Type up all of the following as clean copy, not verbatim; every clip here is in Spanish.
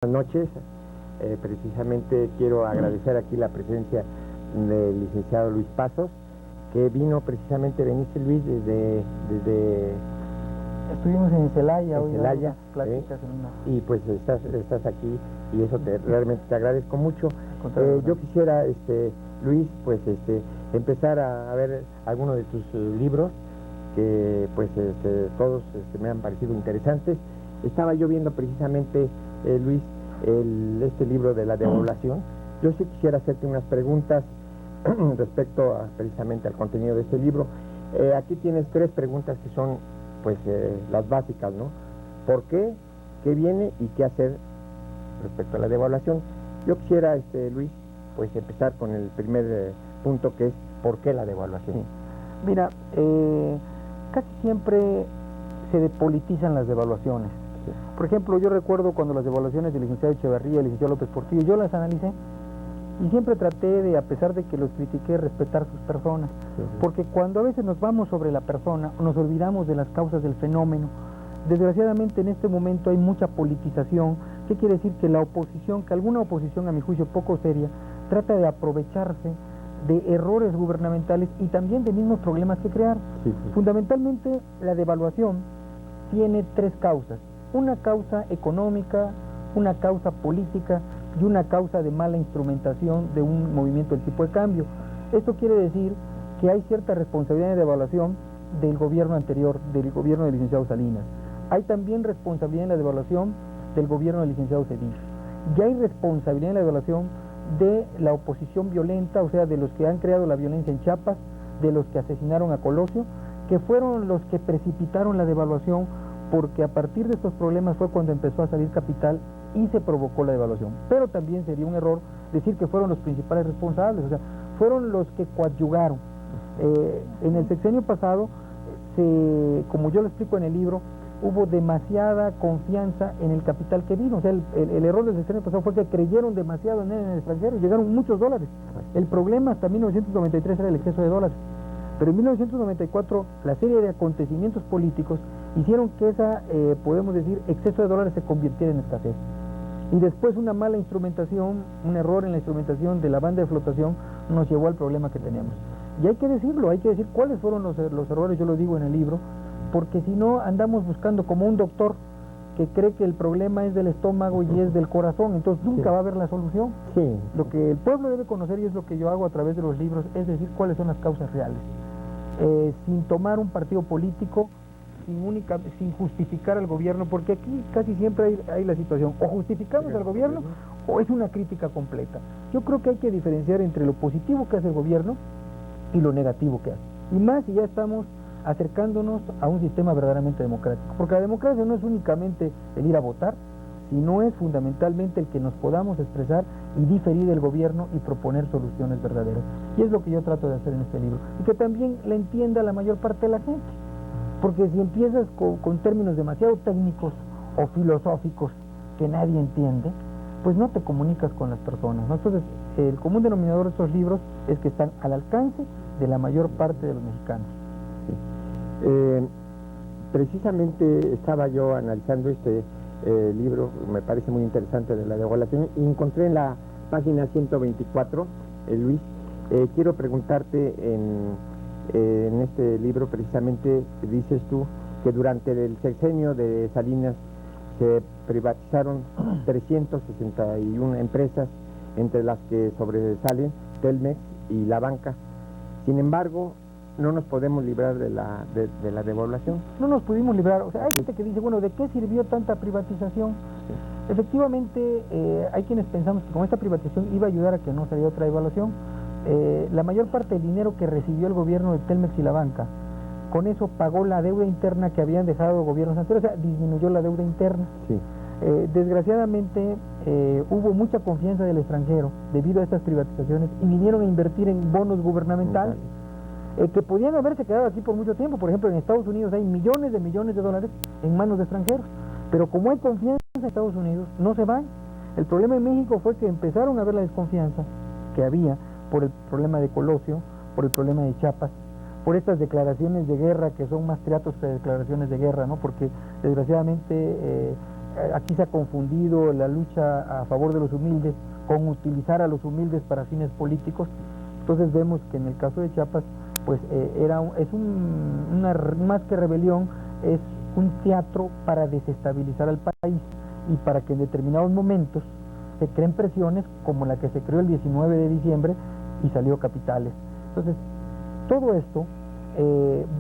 Buenas noches. Precisamente quiero agradecer aquí la presencia del licenciado Luis Pasos, que vino precisamente, veniste Luis desde Estuvimos en Celaya hoy, Celaya, pláticas en una... y pues estás aquí y eso realmente te agradezco mucho. Yo quisiera, Luis, pues empezar a ver algunos de tus libros que pues todos me han parecido interesantes. Estaba yo viendo precisamente, Luis, este libro de la devaluación. Yo sí quisiera hacerte unas preguntas respecto precisamente al contenido de este libro. Aquí tienes 3 preguntas que son pues las básicas, ¿no? ¿Por qué? ¿Qué viene? ¿Y qué hacer respecto a la devaluación? Yo quisiera, Luis, pues empezar con el primer punto, que es ¿por qué la devaluación? Sí. Mira, casi siempre se depolitizan las devaluaciones. Sí. Por ejemplo, yo recuerdo cuando las devaluaciones del licenciado Echeverría y el licenciado López Portillo, yo las analicé y siempre traté de, a pesar de que los critiqué, respetar sus personas. Sí. Porque cuando a veces nos vamos sobre la persona, nos olvidamos de las causas del fenómeno. Desgraciadamente en este momento hay mucha politización. ¿Qué quiere decir? Que la oposición, que alguna oposición a mi juicio poco seria, trata de aprovecharse de errores gubernamentales y también de mismos problemas que crear. Sí, sí. Fundamentalmente la devaluación tiene 3 causas: una causa económica, una causa política y una causa de mala instrumentación de un movimiento del tipo de cambio. Esto quiere decir que hay cierta responsabilidad de devaluación del gobierno anterior, del gobierno del licenciado Salinas. Hay también responsabilidad en la devaluación del gobierno del licenciado Cedillo. Y hay responsabilidad en la devaluación de la oposición violenta, o sea, de los que han creado la violencia en Chiapas, de los que asesinaron a Colosio, que fueron los que precipitaron la devaluación, porque a partir de estos problemas fue cuando empezó a salir capital y se provocó la devaluación. Pero también sería un error decir que fueron los principales responsables, o sea, fueron los que coadyugaron. En el sexenio pasado, como yo lo explico en el libro, hubo demasiada confianza en el capital que vino. O sea, el error del sexenio pasado fue que creyeron demasiado en el extranjero, llegaron muchos dólares. El problema hasta 1993 era el exceso de dólares. Pero en 1994 la serie de acontecimientos políticos hicieron que podemos decir, exceso de dólares se convirtiera en escasez. Y después una mala instrumentación, un error en la instrumentación de la banda de flotación nos llevó al problema que tenemos. Y hay que decirlo, hay que decir cuáles fueron los errores, yo lo digo en el libro, porque si no andamos buscando como un doctor que cree que el problema es del estómago y es del corazón, entonces nunca va a haber la solución. Sí. Lo que el pueblo debe conocer, y es lo que yo hago a través de los libros, es decir cuáles son las causas reales. Sin tomar un partido político, sin justificar al gobierno, porque aquí casi siempre hay la situación, o justificamos al gobierno o es una crítica completa. Yo creo que hay que diferenciar entre lo positivo que hace el gobierno y lo negativo que hace, y más si ya estamos acercándonos a un sistema verdaderamente democrático, porque la democracia no es únicamente el ir a votar, sino es fundamentalmente el que nos podamos expresar y diferir del gobierno y proponer soluciones verdaderas. Y es lo que yo trato de hacer en este libro, y que también la entienda la mayor parte de la gente, porque si empiezas con términos demasiado técnicos o filosóficos que nadie entiende, pues no te comunicas con las personas, ¿no? Entonces, el común denominador de estos libros es que están al alcance de la mayor parte de los mexicanos. Sí. Precisamente estaba yo analizando este libro, me parece muy interesante, de la devaluación, y encontré en la página 124, Luis, quiero preguntarte, en este libro precisamente dices tú que durante el sexenio de Salinas se privatizaron 361 empresas, entre las que sobresalen Telmex y la banca. Sin embargo, no nos podemos librar de la devaluación. No nos pudimos librar. O sea, hay gente que dice, bueno, ¿de qué sirvió tanta privatización? Sí. Efectivamente, hay quienes pensamos que con esta privatización iba a ayudar a que no saliera otra devaluación. La mayor parte del dinero que recibió el gobierno de Telmex y la banca, con eso pagó la deuda interna que habían dejado gobiernos anteriores, o sea, disminuyó la deuda interna. Sí. Desgraciadamente hubo mucha confianza del extranjero debido a estas privatizaciones y vinieron a invertir en bonos gubernamentales que podían haberse quedado aquí por mucho tiempo. Por ejemplo, en Estados Unidos hay millones de dólares en manos de extranjeros, pero como hay confianza en Estados Unidos, no se van. El problema en México fue que empezaron a ver la desconfianza que había por el problema de Colosio, por el problema de Chiapas, por estas declaraciones de guerra que son más teatros que declaraciones de guerra, ¿no? Porque desgraciadamente aquí se ha confundido la lucha a favor de los humildes con utilizar a los humildes para fines políticos. Entonces vemos que en el caso de Chiapas, pues más que rebelión, es un teatro para desestabilizar al país y para que en determinados momentos se creen presiones como la que se creó el 19 de diciembre y salió Capitales. Entonces, todo esto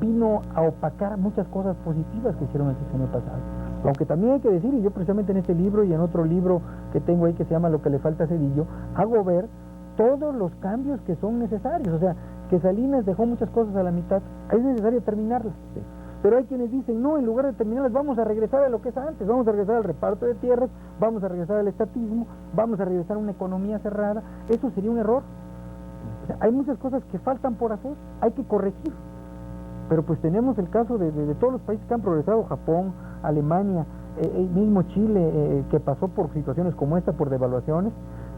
vino a opacar muchas cosas positivas que hicieron el sexenio pasado. Aunque también hay que decir, y yo precisamente en este libro y en otro libro que tengo ahí que se llama Lo que le falta a Zedillo, hago ver todos los cambios que son necesarios. O sea, que Salinas dejó muchas cosas a la mitad, es necesario terminarlas. Sí. Pero hay quienes dicen, no, en lugar de terminarlas vamos a regresar a lo que es antes, vamos a regresar al reparto de tierras, vamos a regresar al estatismo, vamos a regresar a una economía cerrada. Eso sería un error. O sea, hay muchas cosas que faltan por hacer, hay que corregir. Pero pues tenemos el caso de todos los países que han progresado, Japón, Alemania, mismo Chile, que pasó por situaciones como esta, por devaluaciones.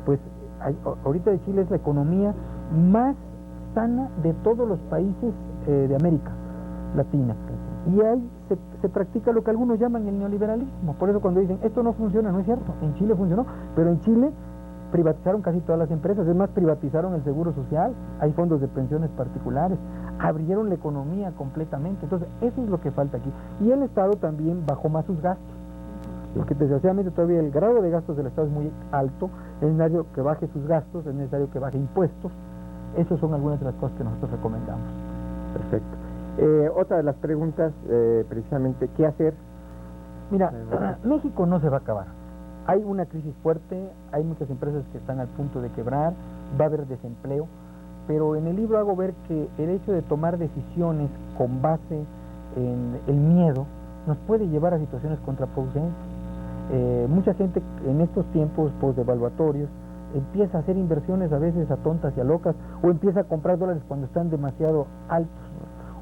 Pues ahorita de Chile es la economía más sana de todos los países de América Latina. Y ahí se practica lo que algunos llaman el neoliberalismo. Por eso cuando dicen, esto no funciona, no es cierto. En Chile funcionó, pero en Chile privatizaron casi todas las empresas, es más, privatizaron el seguro social, hay fondos de pensiones particulares, abrieron la economía completamente. Entonces, eso es lo que falta aquí. Y el Estado también bajó más sus gastos, porque desgraciadamente todavía el grado de gastos del Estado es muy alto, es necesario que baje sus gastos, es necesario que baje impuestos. Esas son algunas de las cosas que nosotros recomendamos. Perfecto. Otra de las preguntas, precisamente, ¿qué hacer? Mira, México no se va a acabar. Hay una crisis fuerte, hay muchas empresas que están al punto de quebrar, va a haber desempleo, pero en el libro hago ver que el hecho de tomar decisiones con base en el miedo nos puede llevar a situaciones contraproducentes. Mucha gente en estos tiempos postdevaluatorios empieza a hacer inversiones a veces a tontas y a locas, o empieza a comprar dólares cuando están demasiado altos.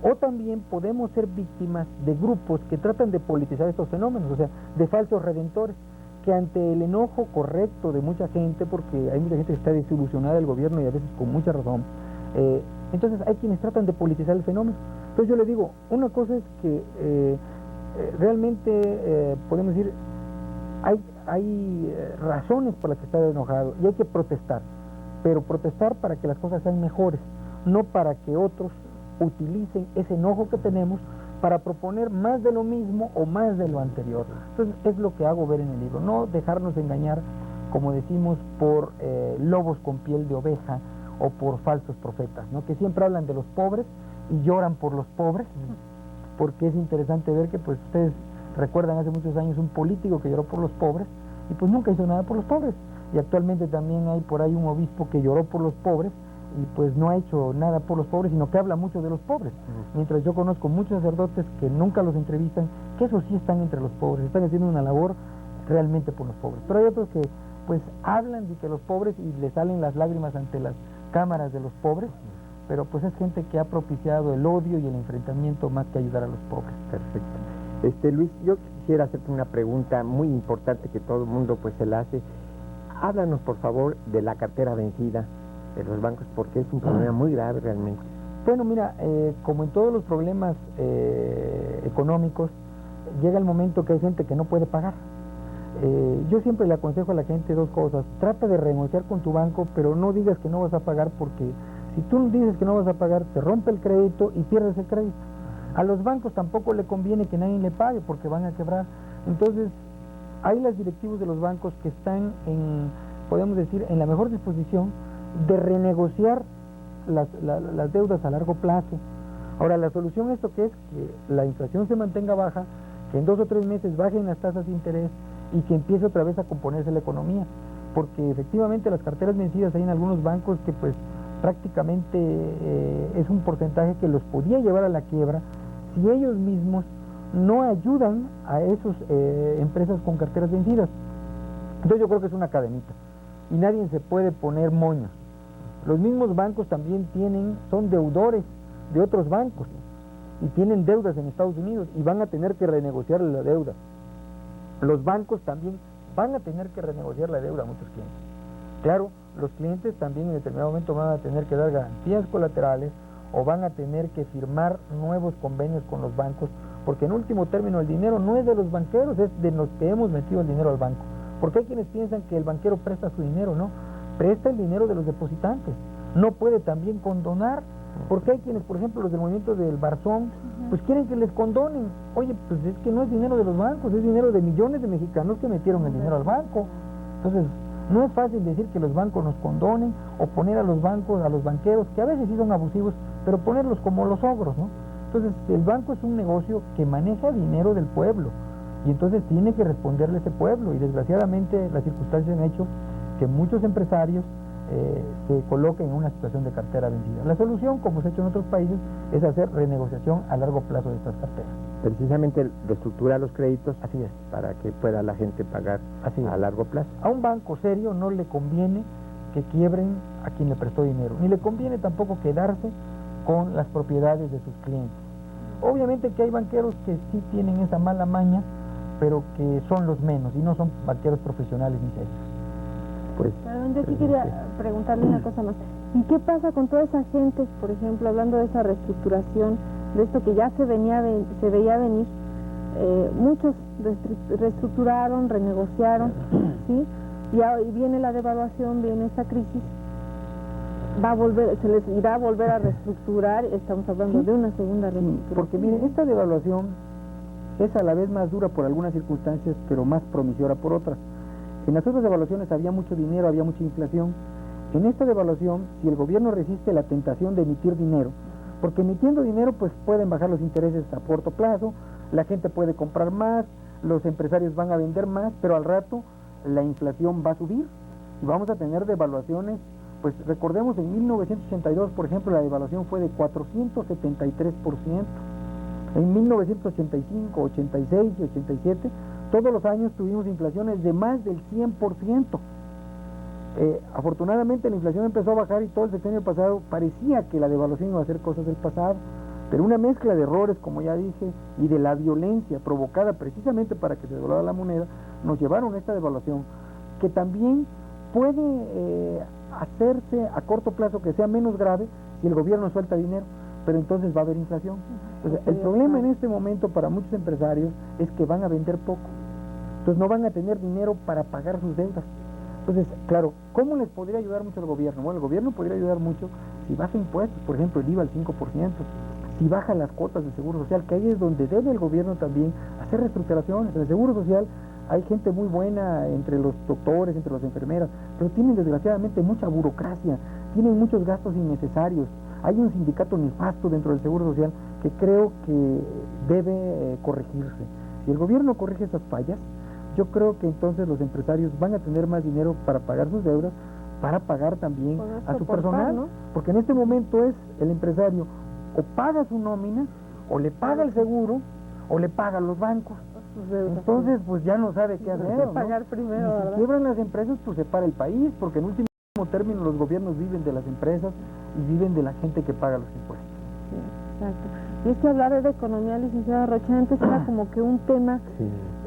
O también podemos ser víctimas de grupos que tratan de politizar estos fenómenos, o sea, de falsos redentores, que ante el enojo correcto de mucha gente, porque hay mucha gente que está desilusionada del gobierno y a veces con mucha razón, entonces hay quienes tratan de politizar el fenómeno. Entonces yo les digo, una cosa es que realmente podemos decir, hay razones por las que estar enojado y hay que protestar, pero protestar para que las cosas sean mejores, no para que otros utilicen ese enojo que tenemos para proponer más de lo mismo o más de lo anterior. Entonces es lo que hago ver en el libro, no dejarnos engañar, como decimos, por lobos con piel de oveja o por falsos profetas, ¿no? Que siempre hablan de los pobres y lloran por los pobres, porque es interesante ver que pues ustedes recuerdan hace muchos años un político que lloró por los pobres y pues nunca hizo nada por los pobres, y actualmente también hay por ahí un obispo que lloró por los pobres y pues no ha hecho nada por los pobres, sino que habla mucho de los pobres. Mientras yo conozco muchos sacerdotes que nunca los entrevistan, que esos sí están entre los pobres, están haciendo una labor realmente por los pobres. Pero hay otros que pues hablan de que los pobres y les salen las lágrimas ante las cámaras de los pobres, pero pues es gente que ha propiciado el odio y el enfrentamiento más que ayudar a los pobres. Perfecto. Luis, yo quisiera hacerte una pregunta muy importante que todo el mundo pues se la hace. Háblanos por favor de la cartera vencida de los bancos, porque es un problema muy grave realmente. Bueno, mira, como en todos los problemas económicos, llega el momento que hay gente que no puede pagar. Yo siempre le aconsejo a la gente dos cosas: trata de renegociar con tu banco, pero no digas que no vas a pagar, porque si tú dices que no vas a pagar, te rompe el crédito y pierdes el crédito. A los bancos tampoco le conviene que nadie le pague, porque van a quebrar. Entonces, hay los directivos de los bancos que están podemos decir, en la mejor disposición de renegociar las deudas a largo plazo. Ahora, la solución a esto, que es que la inflación se mantenga baja, que en 2 o 3 meses bajen las tasas de interés y que empiece otra vez a componerse la economía, porque efectivamente las carteras vencidas hay en algunos bancos que pues prácticamente es un porcentaje que los podía llevar a la quiebra si ellos mismos no ayudan a esas empresas con carteras vencidas. Entonces yo creo que es una cadenita y nadie se puede poner moños. Los mismos bancos también son deudores de otros bancos y tienen deudas en Estados Unidos y van a tener que renegociar la deuda. Los bancos también van a tener que renegociar la deuda a muchos clientes. Claro, los clientes también en determinado momento van a tener que dar garantías colaterales o van a tener que firmar nuevos convenios con los bancos porque en último término el dinero no es de los banqueros, es de los que hemos metido el dinero al banco. Porque hay quienes piensan que el banquero presta su dinero, no, presta el dinero de los depositantes, no puede también condonar, porque hay quienes, por ejemplo, los del movimiento del Barzón, pues quieren que les condonen. Oye, pues es que no es dinero de los bancos, es dinero de millones de mexicanos que metieron el dinero al banco. Entonces, no es fácil decir que los bancos nos condonen o poner a los bancos, a los banqueros, que a veces sí son abusivos, pero ponerlos como los ogros, ¿no? Entonces, el banco es un negocio que maneja dinero del pueblo y entonces tiene que responderle a ese pueblo, y desgraciadamente las circunstancias han hecho que muchos empresarios se coloquen en una situación de cartera vencida. La solución, como se ha hecho en otros países, es hacer renegociación a largo plazo de estas carteras. Precisamente reestructurar los créditos. Así es. Para que pueda la gente pagar a largo plazo. A un banco serio no le conviene que quiebren a quien le prestó dinero, ni le conviene tampoco quedarse con las propiedades de sus clientes. Obviamente que hay banqueros que sí tienen esa mala maña, pero que son los menos, y no son banqueros profesionales ni serios. Pues, perdón, yo aquí quería preguntarle una cosa más. ¿Y qué pasa con toda esa gente, por ejemplo, hablando de esa reestructuración, de esto que ya se veía venir? Muchos reestructuraron, renegociaron, ¿sí? Y viene la devaluación, viene esta crisis, se les irá a volver a reestructurar. Estamos hablando de una segunda reestructuración. Porque miren, esta devaluación es a la vez más dura por algunas circunstancias, pero más promisoria por otras. En las otras devaluaciones había mucho dinero, había mucha inflación. En esta devaluación, si el gobierno resiste la tentación de emitir dinero, porque emitiendo dinero pues pueden bajar los intereses a corto plazo, la gente puede comprar más, los empresarios van a vender más, pero al rato la inflación va a subir y vamos a tener devaluaciones. Pues recordemos, en 1982, por ejemplo, la devaluación fue de 473%. En 1985, 86 y 87, todos los años tuvimos inflaciones de más del 100%. Afortunadamente la inflación empezó a bajar y todo el sexenio pasado parecía que la devaluación iba a ser cosas del pasado, pero una mezcla de errores, como ya dije, y de la violencia provocada precisamente para que se devaluara la moneda, nos llevaron a esta devaluación, que también puede hacerse a corto plazo que sea menos grave si el gobierno suelta dinero, pero entonces va a haber inflación. Entonces, el problema en este momento para muchos empresarios es que van a vender poco, entonces no van a tener dinero para pagar sus deudas. Entonces, claro, ¿cómo les podría ayudar mucho el gobierno? Bueno, el gobierno podría ayudar mucho si baja impuestos, por ejemplo, el IVA al 5%, si baja las cuotas del Seguro Social, que ahí es donde debe el gobierno también hacer reestructuraciones. En el Seguro Social hay gente muy buena entre los doctores, entre las enfermeras, pero tienen desgraciadamente mucha burocracia, tienen muchos gastos innecesarios. Hay un sindicato nefasto dentro del Seguro Social que creo que debe corregirse. Si el gobierno corrige esas fallas, yo creo que entonces los empresarios van a tener más dinero para pagar sus deudas, para pagar también a su personal, ¿no? Porque en este momento es el empresario o paga su nómina, o le paga el seguro, o le paga los bancos. Entonces pues ya no sabe qué hacer, ¿no? Pagar primero, y si quiebran las empresas, pues se para el país, porque en último término los gobiernos viven de las empresas y viven de la gente que paga los impuestos. Sí, exacto. Y es que hablar de economía, licenciada Rocha, antes era como que un tema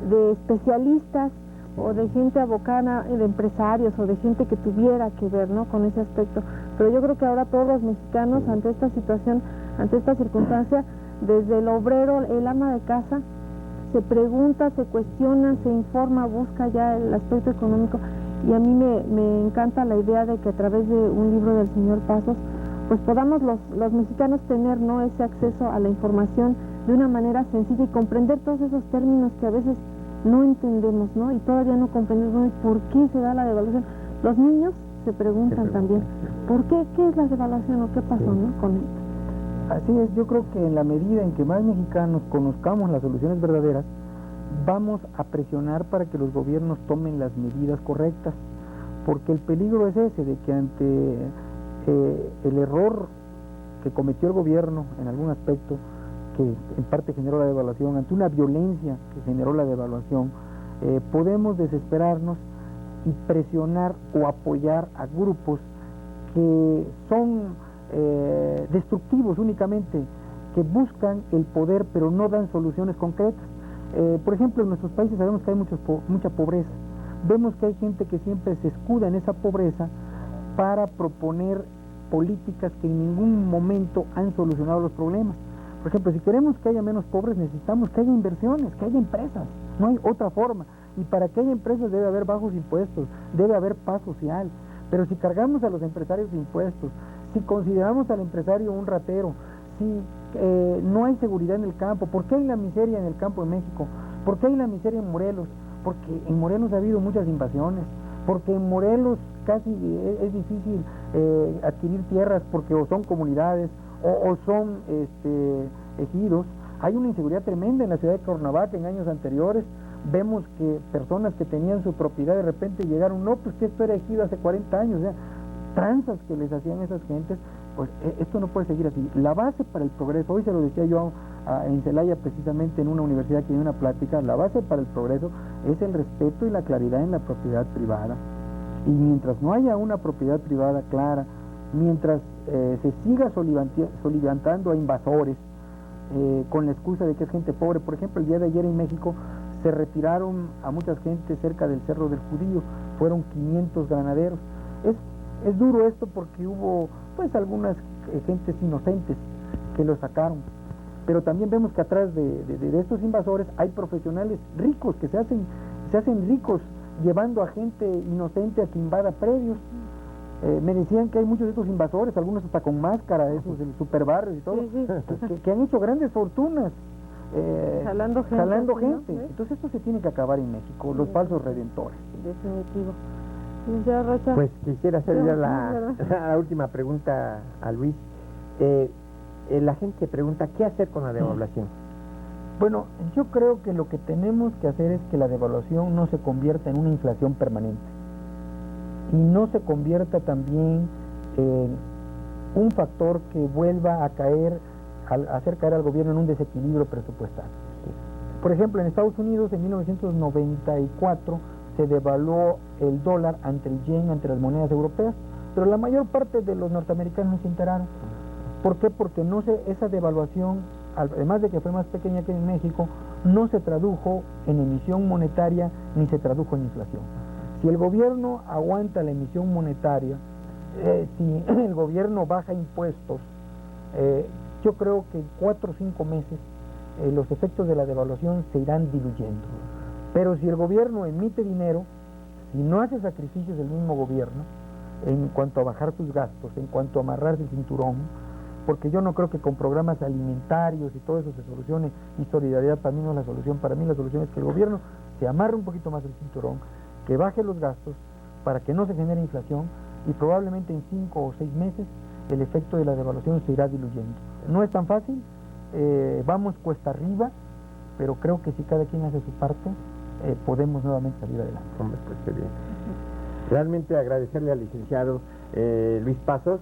de especialistas o de gente abocada, de empresarios o de gente que tuviera que ver, ¿no?, con ese aspecto. Pero yo creo que ahora todos los mexicanos, ante esta situación, ante esta circunstancia, desde el obrero, el ama de casa, se pregunta, se cuestiona, se informa, busca ya el aspecto económico. Y a mí me encanta la idea de que a través de un libro del señor Pasos, pues podamos los mexicanos tener, ¿no?, ese acceso a la información de una manera sencilla y comprender todos esos términos que a veces no entendemos, ¿no? Y todavía no comprendemos, ¿no?, por qué se da la devaluación. Los niños se preguntan también, ¿por qué? ¿Qué es la devaluación o qué pasó, ¿no?, con esto? Así es, yo creo que en la medida en que más mexicanos conozcamos las soluciones verdaderas, vamos a presionar para que los gobiernos tomen las medidas correctas, porque el peligro es ese, de que ante el error que cometió el gobierno en algún aspecto, que en parte generó la devaluación, ante una violencia que generó la devaluación, podemos desesperarnos y presionar o apoyar a grupos que son destructivos únicamente, que buscan el poder pero no dan soluciones concretas. Por ejemplo, en nuestros países sabemos que hay mucha pobreza. Vemos que hay gente que siempre se escuda en esa pobreza para proponer políticas que en ningún momento han solucionado los problemas. Por ejemplo, si queremos que haya menos pobres, necesitamos que haya inversiones, que haya empresas, no hay otra forma. Y para que haya empresas debe haber bajos impuestos, debe haber paz social. Pero si cargamos a los empresarios de impuestos, si consideramos al empresario un ratero, si no hay seguridad en el campo, ¿por qué hay la miseria en el campo de México? ¿Por qué hay la miseria en Morelos? Porque en Morelos ha habido muchas invasiones, porque en Morelos casi es difícil adquirir tierras porque o son comunidades o son ejidos. Hay una inseguridad tremenda en la ciudad de Cuernavaca en años anteriores. Vemos que personas que tenían su propiedad de repente llegaron, no, pues que esto era ejido hace 40 años, o sea, tranzas que les hacían esas gentes. Pues esto no puede seguir así. La base para el progreso, hoy se lo decía yo en Celaya precisamente en una universidad que dio una plática, la base para el progreso es el respeto y la claridad en la propiedad privada. Y mientras no haya una propiedad privada clara, mientras se siga solivantando a invasores con la excusa de que es gente pobre, por ejemplo, el día de ayer en México se retiraron a mucha gente cerca del Cerro del Judío, fueron 500 granaderos. Es duro esto porque hubo pues algunas gentes inocentes que lo sacaron, pero también vemos que atrás de estos invasores hay profesionales ricos que se hacen ricos llevando a gente inocente a que invada predios. Me decían que hay muchos de estos invasores, algunos hasta con máscara, esos del superbarrio y todo, Sí, sí. que han hecho grandes fortunas Jalando gente, ¿no? Entonces esto se tiene que acabar en México, los falsos redentores. Definitivo. Licenciado Rocha. Pues quisiera hacer ya la última pregunta a Luis. La gente pregunta, ¿qué hacer con la devaluación? Bueno, yo creo que lo que tenemos que hacer es que la devaluación no se convierta en una inflación permanente y no se convierta también en un factor que vuelva a hacer caer al gobierno en un desequilibrio presupuestal. Por ejemplo, en Estados Unidos en 1994 se devaluó el dólar ante el yen, ante las monedas europeas, pero la mayor parte de los norteamericanos no se enteraron. ¿Por qué? Porque esa devaluación, además de que fue más pequeña que en México, no se tradujo en emisión monetaria ni se tradujo en inflación. Si el gobierno aguanta la emisión monetaria, si el gobierno baja impuestos, yo creo que en 4 o 5 meses los efectos de la devaluación se irán diluyendo. Pero si el gobierno emite dinero, si no hace sacrificios el mismo gobierno en cuanto a bajar sus gastos, en cuanto a amarrarse el cinturón, porque yo no creo que con programas alimentarios y todo eso se solucione, y solidaridad para mí no es la solución. Para mí la solución es que el gobierno se amarre un poquito más el cinturón, que baje los gastos para que no se genere inflación, y probablemente en 5 o 6 meses el efecto de la devaluación se irá diluyendo. No es tan fácil, vamos cuesta arriba, pero creo que si cada quien hace su parte, podemos nuevamente salir adelante. Hombre, pues qué bien. Realmente agradecerle al licenciado Luis Pazos,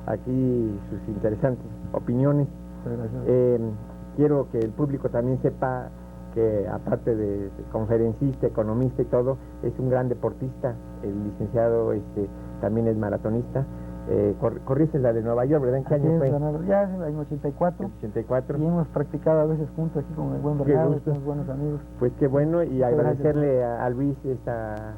aquí sus interesantes opiniones. Quiero que el público también sepa que aparte de conferencista, economista y todo, es un gran deportista. El licenciado también es maratonista. Corriste la de Nueva York, ¿verdad? ¿En qué año fue? Ya en el año 84. 84. Y hemos practicado a veces juntos aquí con el buen Bernardo, somos buenos amigos. Pues qué bueno, y muchas agradecerle a Luis esta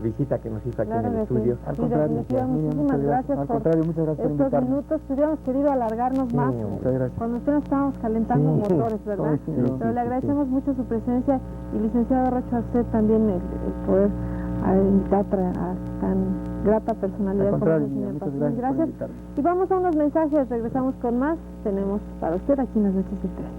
visita que nos hizo aquí en el estudio. Al contrario, muchísimas gracias al contrario, muchas gracias por estos invitarme. minutos. Hubiéramos querido alargarnos más muchas gracias. cuando ustedes estábamos calentando motores, ¿verdad? Pero le agradecemos mucho su presencia, y licenciado Rocha, a usted también el poder invitar a tan grata personalidad como el señor Pazos. Gracias. Y vamos a unos mensajes, regresamos con más. Tenemos para usted aquí en Las Noches Estrellas.